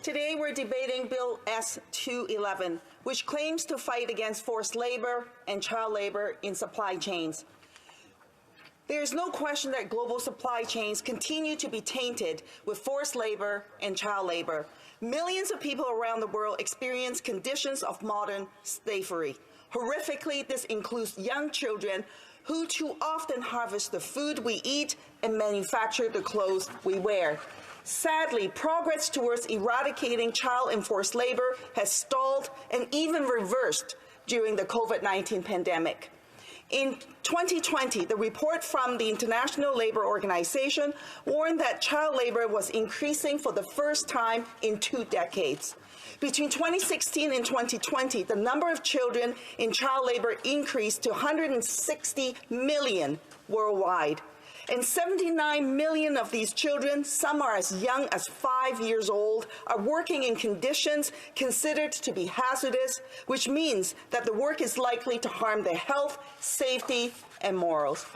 Today we're debating Bill S-211, which claims to fight against forced labor and child labor in supply chains. There is no question that global supply chains continue to be tainted with forced labor and child labor. Millions of people around the world experience conditions of modern slavery. Horrifically, this includes young children who too often harvest the food we eat and manufacture the clothes we wear. Sadly, progress towards eradicating child and forced labor has stalled and even reversed during the COVID-19 pandemic. In 2020, the report from the International Labour Organization warned that child labor was increasing for the first time in 2 decades. Between 2016 and 2020, the number of children in child labor increased to 160 million worldwide. And 79 million of these children, some are as young as 5 years old, are working in conditions considered to be hazardous, which means that the work is likely to harm their health, safety, and morals.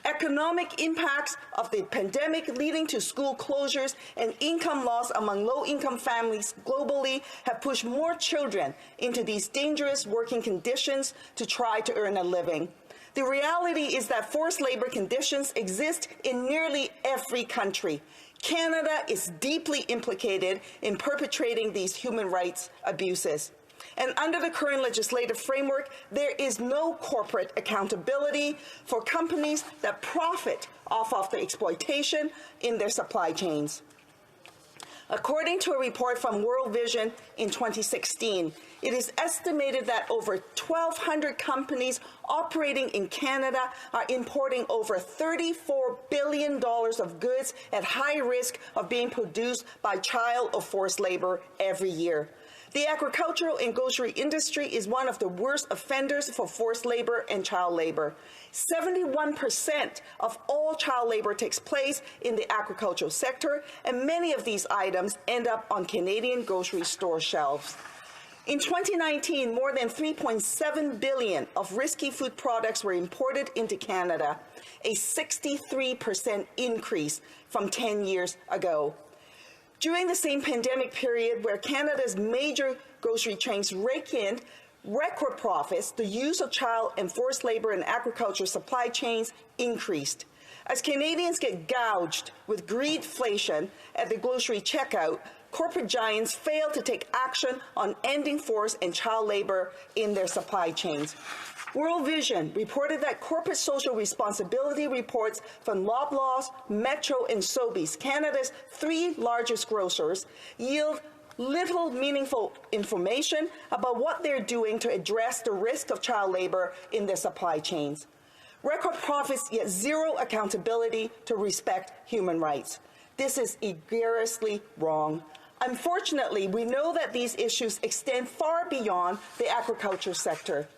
Economic impacts of the pandemic leading to school closures and income loss among low-income families globally have pushed more children into these dangerous working conditions to try to earn a living. The reality is that forced labor conditions exist in nearly every country. Canada is deeply implicated in perpetrating these human rights abuses. And under the current legislative framework, there is no corporate accountability for companies that profit off of the exploitation in their supply chains. According to a report from World Vision in 2016, it is estimated that over 1,200 companies operating in Canada are importing over $34 billion of goods at high risk of being produced by child or forced labor every year. The agricultural and grocery industry is one of the worst offenders for forced labor and child labor. 71% of all child labor takes place in the agricultural sector, and many of these items end up on Canadian grocery store shelves. In 2019, more than 3.7 billion of risky food products were imported into Canada, a 63% increase from 10 years ago. During the same pandemic period where Canada's major grocery chains rake in record profits, the use of child and forced labor in agriculture supply chains increased. As Canadians get gouged with greedflation at the grocery checkout, corporate giants fail to take action on ending forced and child labor in their supply chains. World Vision reported that corporate social responsibility reports from Loblaws, Metro, and Sobeys, Canada's 3 largest grocers, yield little meaningful information about what they're doing to address the risk of child labor in their supply chains. Record profits, yet zero accountability to respect human rights. This is egregiously wrong. Unfortunately, we know that these issues extend far beyond the agriculture sector.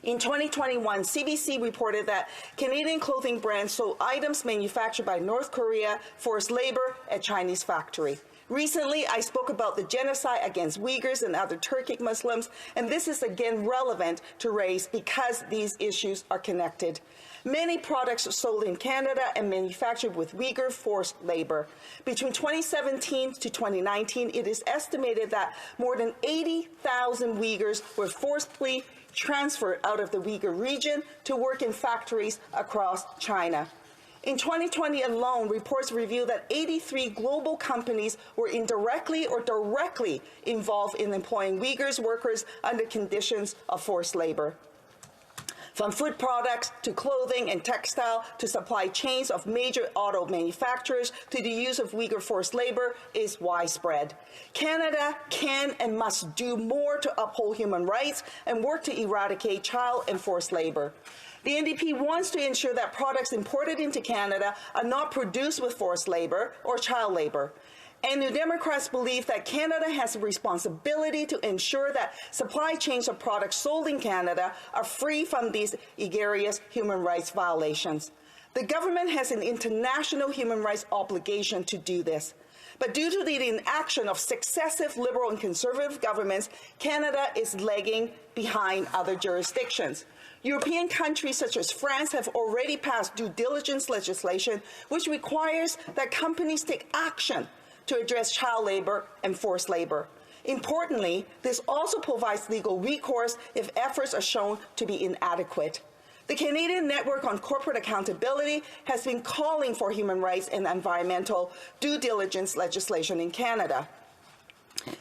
In 2021, CBC reported that Canadian clothing brands sold items manufactured by North Korea forced labor at Chinese factory. Recently, I spoke about the genocide against Uyghurs and other Turkic Muslims, and this is again relevant to race because these issues are connected. Many products sold in Canada and manufactured with Uyghur forced labor. Between 2017 to 2019, it is estimated that more than 80,000 Uyghurs were forcibly transferred out of the Uyghur region to work in factories across China. In 2020 alone, reports reveal that 83 global companies were indirectly or directly involved in employing Uyghurs workers under conditions of forced labor. From food products to clothing and textile to supply chains of major auto manufacturers to the use of Uyghur forced labor is widespread. Canada can and must do more to uphold human rights and work to eradicate child and forced labor. The NDP wants to ensure that products imported into Canada are not produced with forced labor or child labor. And New Democrats believe that Canada has a responsibility to ensure that supply chains of products sold in Canada are free from these egregious human rights violations. The government has an international human rights obligation to do this. But due to the inaction of successive Liberal and Conservative governments, Canada is lagging behind other jurisdictions. European countries such as France have already passed due diligence legislation, which requires that companies take action to address child labor and forced labor. Importantly, this also provides legal recourse if efforts are shown to be inadequate. The Canadian Network on Corporate Accountability has been calling for human rights and environmental due diligence legislation in Canada.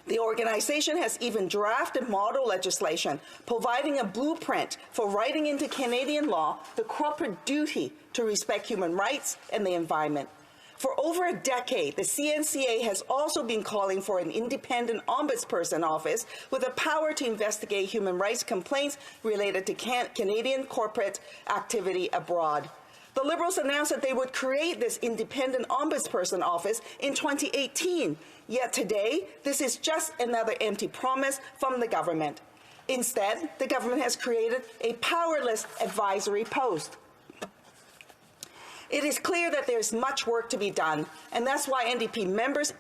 The organization has even drafted model legislation, providing a blueprint for writing into Canadian law the corporate duty to respect human rights and the environment. For over a decade, the CNCA has also been calling for an independent ombudsperson office with the power to investigate human rights complaints related to Canadian corporate activity abroad. The Liberals announced that they would create this independent ombudsperson office in 2018, yet today, this is just another empty promise from the government. Instead, the government has created a powerless advisory post. It is clear that there's much work to be done, and that's why NDP members,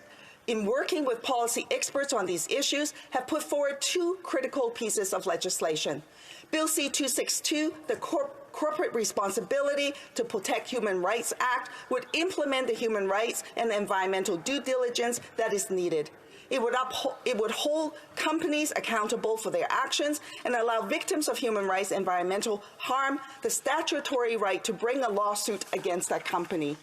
in working with policy experts on these issues, have put forward two critical pieces of legislation. Bill C-262, the Corporate Responsibility to Protect Human Rights Act, would implement the human rights and environmental due diligence that is needed. It would hold companies accountable for their actions and allow victims of human rights and environmental harm the statutory right to bring a lawsuit against that company.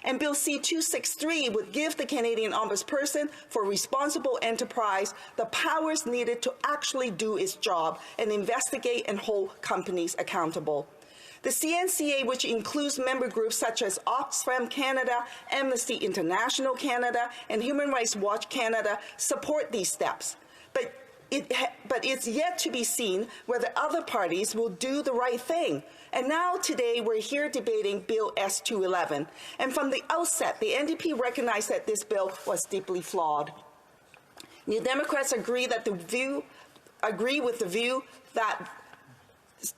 And Bill C-263 would give the Canadian Ombudsperson for Responsible Enterprise the powers needed to actually do its job and investigate and hold companies accountable. The CNCA, which includes member groups such as Oxfam Canada, Amnesty International Canada, and Human Rights Watch Canada, support these steps. But it's yet to be seen whether other parties will do the right thing. And now today we're here debating Bill S-211. And from the outset, the NDP recognized that this bill was deeply flawed. New Democrats agree with the view that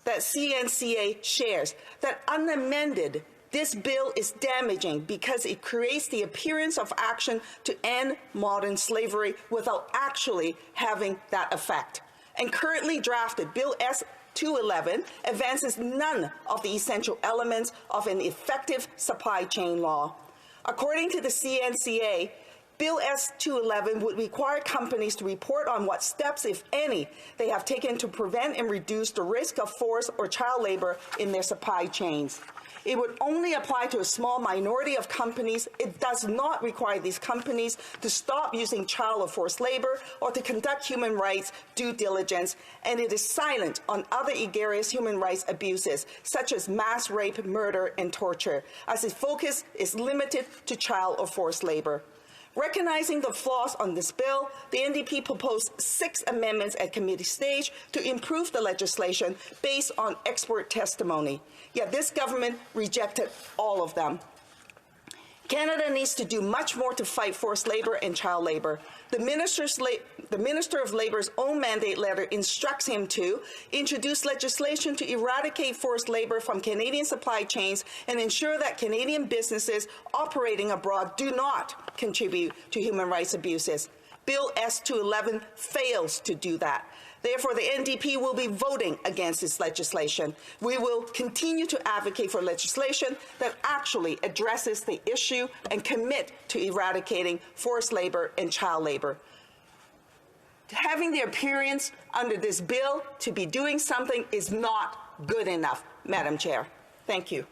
CNCA shares, that unamended, this bill is damaging because it creates the appearance of action to end modern slavery without actually having that effect. And currently drafted Bill S-211 advances none of the essential elements of an effective supply chain law. According to the CNCA, Bill S-211 would require companies to report on what steps, if any, they have taken to prevent and reduce the risk of forced or child labor in their supply chains. It would only apply to a small minority of companies. It does not require these companies to stop using child or forced labor or to conduct human rights due diligence, and it is silent on other egregious human rights abuses, such as mass rape, murder, and torture, as its focus is limited to child or forced labor. Recognizing the flaws on this bill, the NDP proposed 6 amendments at committee stage to improve the legislation based on expert testimony. Yet this government rejected all of them. Canada needs to do much more to fight forced labor and child labor. The Minister of Labor's own mandate letter instructs him to introduce legislation to eradicate forced labor from Canadian supply chains and ensure that Canadian businesses operating abroad do not contribute to human rights abuses. Bill S-211 fails to do that. Therefore, the NDP will be voting against this legislation. We will continue to advocate for legislation that actually addresses the issue and commit to eradicating forced labor and child labor. Having the appearance under this bill to be doing something is not good enough, Madam Chair. Thank you.